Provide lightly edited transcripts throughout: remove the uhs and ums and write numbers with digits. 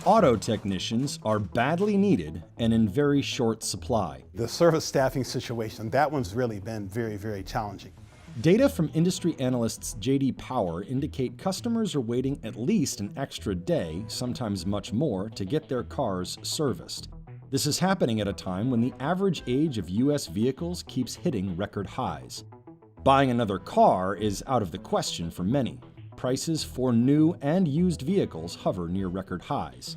Auto technicians are badly needed and in very short supply. The service staffing situation, that one's really been very, very challenging. Data from industry analysts J.D. Power indicate customers are waiting at least an extra day, sometimes much more, to get their cars serviced. This is happening at a time when the average age of U.S. vehicles keeps hitting record highs. Buying another car is out of the question for many. Prices for new and used vehicles hover near record highs.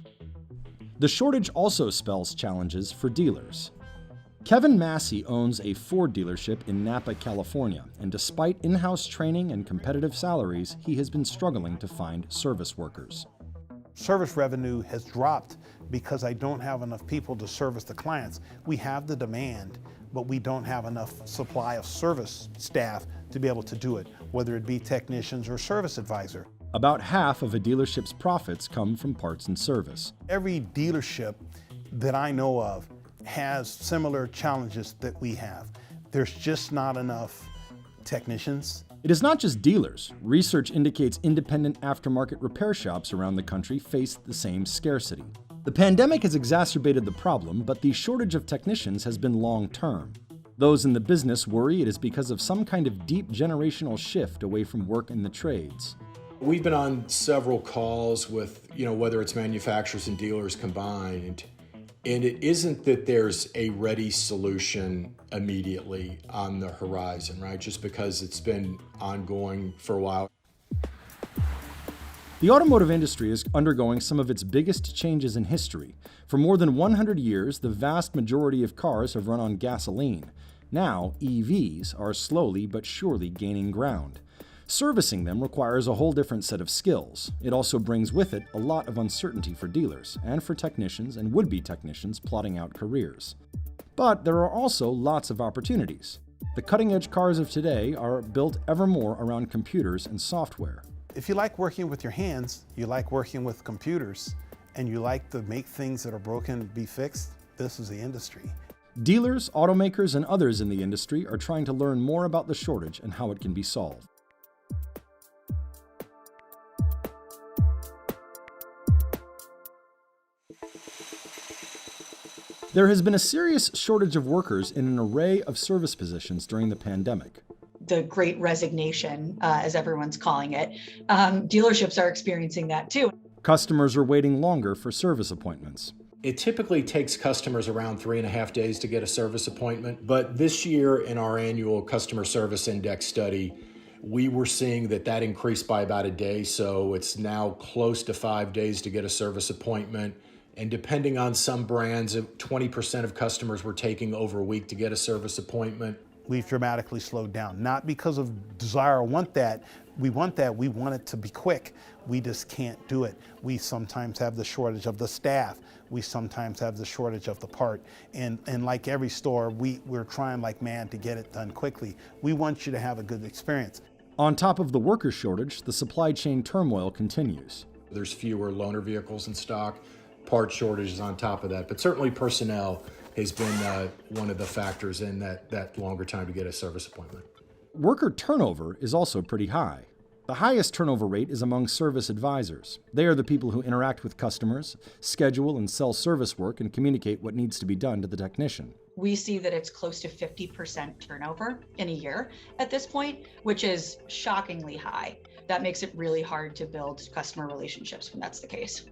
The shortage also spells challenges for dealers. Kevin Massey owns a Ford dealership in Napa, California, and despite in-house training and competitive salaries, he has been struggling to find service workers. Service revenue has dropped because I don't have enough people to service the clients. We have the demand, but we don't have enough supply of service staff to be able to do it, whether it be technicians or service advisor. About half of a dealership's profits come from parts and service. Every dealership that I know of has similar challenges that we have. There's just not enough technicians. It is not just dealers. Research indicates independent aftermarket repair shops around the country face the same scarcity. The pandemic has exacerbated the problem, but the shortage of technicians has been long-term. Those in the business worry it is because of some kind of deep generational shift away from work in the trades. We've been on several calls with, whether it's manufacturers and dealers combined, and it isn't that there's a ready solution immediately on the horizon, right? Just because it's been ongoing for a while. The automotive industry is undergoing some of its biggest changes in history. For more than 100 years, the vast majority of cars have run on gasoline. Now, EVs are slowly but surely gaining ground. Servicing them requires a whole different set of skills. It also brings with it a lot of uncertainty for dealers and for technicians and would-be technicians plotting out careers. But there are also lots of opportunities. The cutting-edge cars of today are built ever more around computers and software. If you like working with your hands, you like working with computers, and you like to make things that are broken be fixed, this is the industry. Dealers, automakers, and others in the industry are trying to learn more about the shortage and how it can be solved. There has been a serious shortage of workers in an array of service positions during the pandemic. The great resignation, as everyone's calling it, dealerships are experiencing that too. Customers are waiting longer for service appointments. It typically takes customers around 3.5 days to get a service appointment, but this year in our annual customer service index study, we were seeing that increased by about a day, so it's now close to 5 days to get a service appointment. And depending on some brands, 20% of customers were taking over a week to get a service appointment. We've dramatically slowed down, not because of desire or want that. We want it to be quick. We just can't do it. We sometimes have the shortage of the staff. We sometimes have the shortage of the part. And like every store, we're trying like mad to get it done quickly. We want you to have a good experience. On top of the worker shortage, the supply chain turmoil continues. There's fewer loaner vehicles in stock, part shortages on top of that, but certainly personnel has been one of the factors in that longer time to get a service appointment. Worker turnover is also pretty high. The highest turnover rate is among service advisors. They are the people who interact with customers, schedule and sell service work, and communicate what needs to be done to the technician. We see that it's close to 50% turnover in a year at this point, which is shockingly high. That makes it really hard to build customer relationships when that's the case.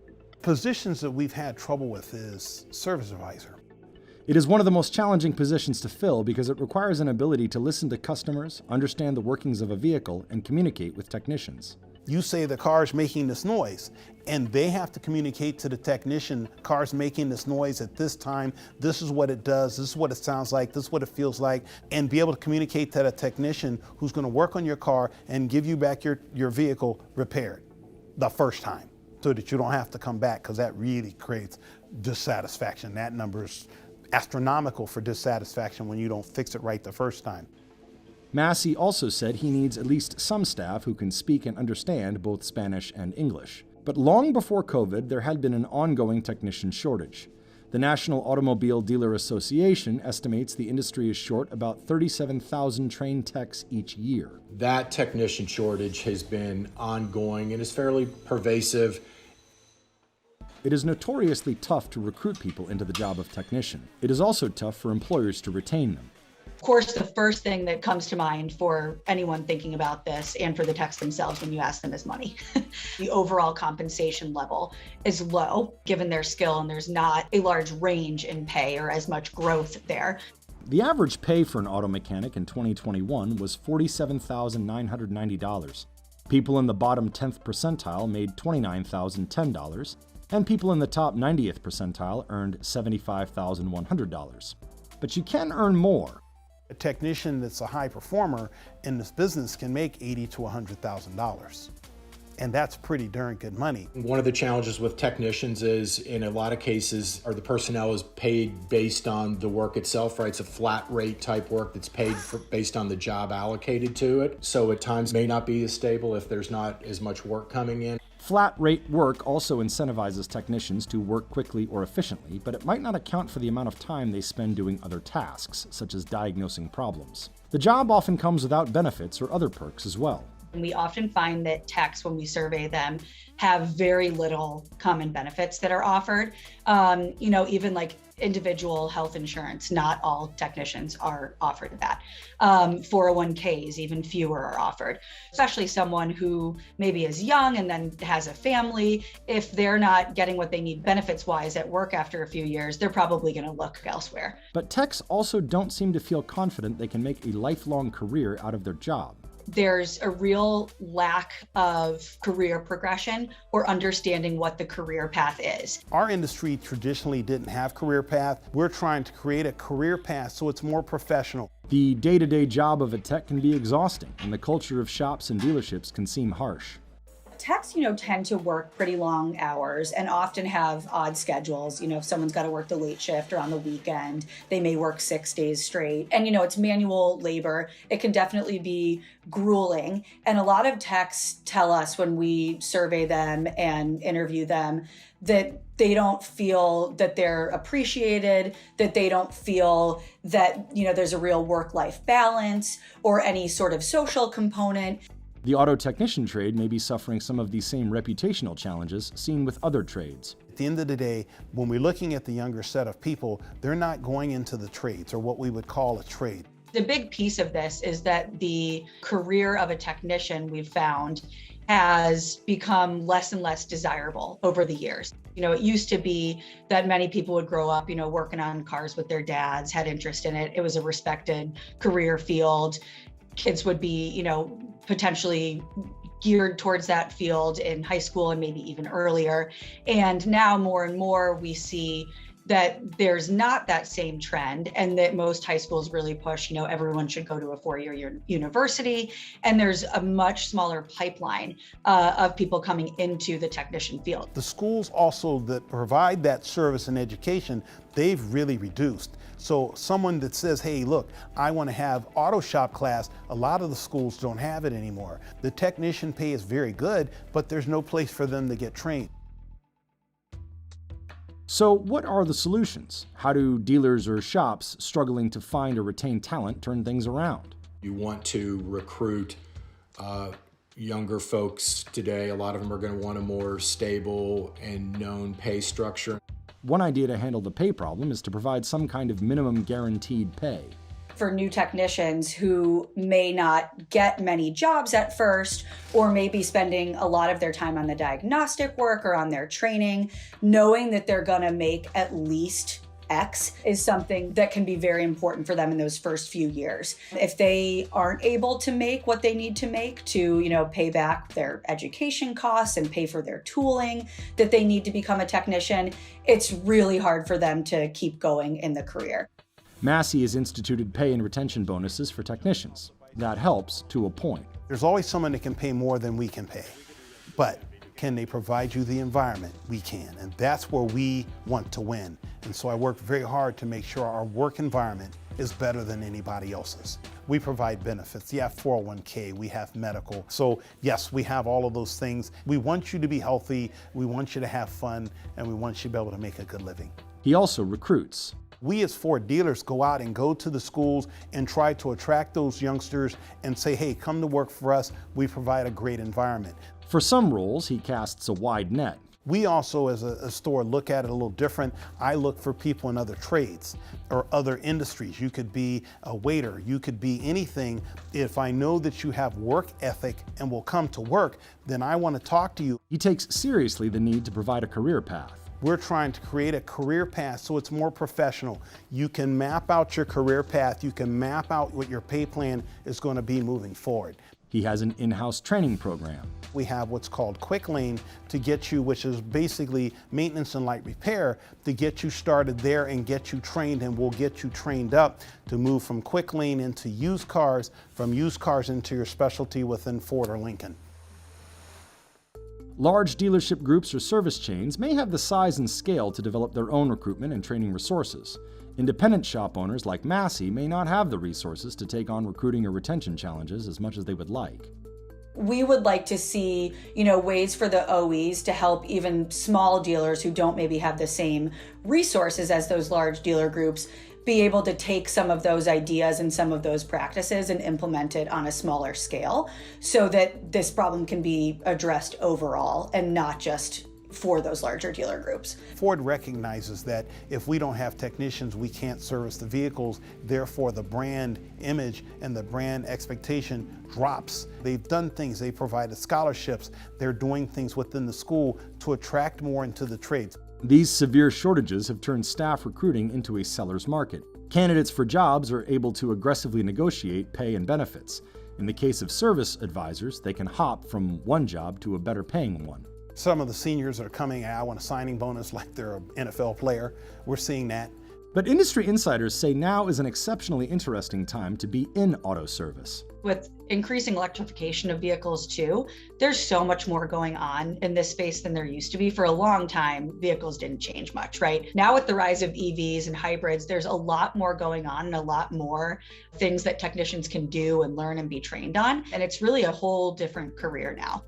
Positions that we've had trouble with is service advisor. It is one of the most challenging positions to fill because it requires an ability to listen to customers, understand the workings of a vehicle, and communicate with technicians. You say the car's making this noise, and they have to communicate to the technician, car's making this noise at this time, this is what it does, this is what it sounds like, this is what it feels like, and be able to communicate to the technician who's going to work on your car and give you back your vehicle repaired the first time, so that you don't have to come back, because that really creates dissatisfaction. That number's astronomical for dissatisfaction when you don't fix it right the first time. Massey also said he needs at least some staff who can speak and understand both Spanish and English. But long before COVID, there had been an ongoing technician shortage. The National Automobile Dealer Association estimates the industry is short about 37,000 trained techs each year. That technician shortage has been ongoing and is fairly pervasive. It is notoriously tough to recruit people into the job of technician. It is also tough for employers to retain them. Of course, the first thing that comes to mind for anyone thinking about this and for the techs themselves when you ask them is money. The overall compensation level is low given their skill, and there's not a large range in pay or as much growth there. The average pay for an auto mechanic in 2021 was $47,990. People in the bottom 10th percentile made $29,010, and people in the top 90th percentile earned $75,100. But you can earn more. A technician that's a high performer in this business can make $80,000 to $100,000. And that's pretty darn good money. One of the challenges with technicians is, in a lot of cases, the personnel is paid based on the work itself, right? It's a flat rate type work that's paid based on the job allocated to it. So at times may not be as stable if there's not as much work coming in. Flat rate work also incentivizes technicians to work quickly or efficiently, but it might not account for the amount of time they spend doing other tasks, such as diagnosing problems. The job often comes without benefits or other perks as well. And we often find that techs, when we survey them, have very little common benefits that are offered. Even like individual health insurance, not all technicians are offered that. 401ks, even fewer are offered. Especially someone who maybe is young and then has a family. If they're not getting what they need benefits-wise at work after a few years, they're probably going to look elsewhere. But techs also don't seem to feel confident they can make a lifelong career out of their job. There's a real lack of career progression or understanding what the career path is. Our industry traditionally didn't have career path. We're trying to create a career path so it's more professional. The day-to-day job of a tech can be exhausting, and the culture of shops and dealerships can seem harsh. Techs, tend to work pretty long hours and often have odd schedules. If someone's got to work the late shift or on the weekend, they may work 6 days straight. And, it's manual labor. It can definitely be grueling. And a lot of techs tell us when we survey them and interview them that they don't feel that they're appreciated, that they don't feel that, there's a real work-life balance or any sort of social component. The auto technician trade may be suffering some of these same reputational challenges seen with other trades. At the end of the day, when we're looking at the younger set of people, they're not going into the trades or what we would call a trade. The big piece of this is that the career of a technician, we've found, has become less and less desirable over the years. It used to be that many people would grow up, working on cars with their dads, had interest in it. It was a respected career field. Kids would be, potentially geared towards that field in high school and maybe even earlier. And now more and more we see that there's not that same trend, and that most high schools really push, everyone should go to a 4-year university. And there's a much smaller pipeline of people coming into the technician field. The schools also that provide that service and education, they've really reduced. So someone that says, hey, look, I want to have auto shop class, a lot of the schools don't have it anymore. The technician pay is very good, but there's no place for them to get trained. So what are the solutions? How do dealers or shops struggling to find or retain talent turn things around? You want to recruit younger folks today. A lot of them are going to want a more stable and known pay structure. One idea to handle the pay problem is to provide some kind of minimum guaranteed pay. For new technicians who may not get many jobs at first, or may be spending a lot of their time on the diagnostic work or on their training, knowing that they're gonna make at least X is something that can be very important for them in those first few years. If they aren't able to make what they need to make to, pay back their education costs and pay for their tooling that they need to become a technician, it's really hard for them to keep going in the career. Massey has instituted pay and retention bonuses for technicians. That helps to a point. There's always someone that can pay more than we can pay, but can they provide you the environment? We can, and that's where we want to win. And so I work very hard to make sure our work environment is better than anybody else's. We provide benefits. You have 401k, we have medical. So yes, we have all of those things. We want you to be healthy, we want you to have fun, and we want you to be able to make a good living. He also recruits. We as Ford dealers go out and go to the schools and try to attract those youngsters and say, hey, come to work for us. We provide a great environment. For some roles, he casts a wide net. We also, as a store, look at it a little different. I look for people in other trades or other industries. You could be a waiter, you could be anything. If I know that you have work ethic and will come to work, then I want to talk to you. He takes seriously the need to provide a career path. We're trying to create a career path so it's more professional. You can map out your career path. You can map out what your pay plan is going to be moving forward. He has an in-house training program. We have what's called Quick Lane to get you, which is basically maintenance and light repair, to get you started there and get you trained, and we'll get you trained up to move from Quick Lane into used cars, from used cars into your specialty within Ford or Lincoln. Large dealership groups or service chains may have the size and scale to develop their own recruitment and training resources. Independent shop owners like Massey may not have the resources to take on recruiting or retention challenges as much as they would like. We would like to see, ways for the OEs to help even small dealers who don't maybe have the same resources as those large dealer groups be able to take some of those ideas and some of those practices and implement it on a smaller scale so that this problem can be addressed overall and not just for those larger dealer groups. Ford recognizes that if we don't have technicians, we can't service the vehicles. Therefore, the brand image and the brand expectation drops. They've done things, they provided scholarships, they're doing things within the school to attract more into the trades. These severe shortages have turned staff recruiting into a seller's market. Candidates for jobs are able to aggressively negotiate pay and benefits. In the case of service advisors, they can hop from one job to a better paying one. Some of the seniors are coming, I want a signing bonus like they're an NFL player. We're seeing that. But industry insiders say now is an exceptionally interesting time to be in auto service. With increasing electrification of vehicles too, there's so much more going on in this space than there used to be. For a long time, vehicles didn't change much, right? Now with the rise of EVs and hybrids, there's a lot more going on and a lot more things that technicians can do and learn and be trained on. And it's really a whole different career now.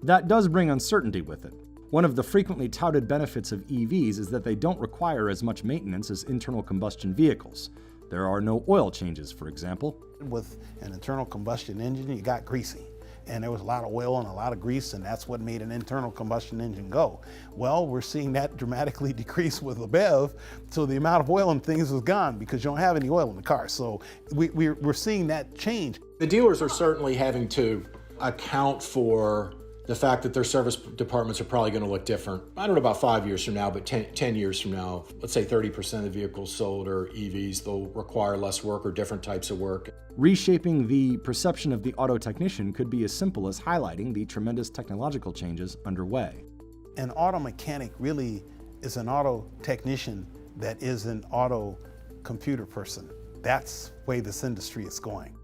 That does bring uncertainty with it. One of the frequently touted benefits of EVs is that they don't require as much maintenance as internal combustion vehicles. There are no oil changes, for example. With an internal combustion engine, you got greasy. And there was a lot of oil and a lot of grease, and that's what made an internal combustion engine go. Well, we're seeing that dramatically decrease with a BEV, so the amount of oil in things is gone because you don't have any oil in the car. So we're seeing that change. The dealers are certainly having to account for the fact that their service departments are probably going to look different. I don't know about 5 years from now, but 10 years from now, let's say 30% of the vehicles sold are EVs. They'll require less work or different types of work. Reshaping the perception of the auto technician could be as simple as highlighting the tremendous technological changes underway. An auto mechanic really is an auto technician that is an auto computer person. That's the way this industry is going.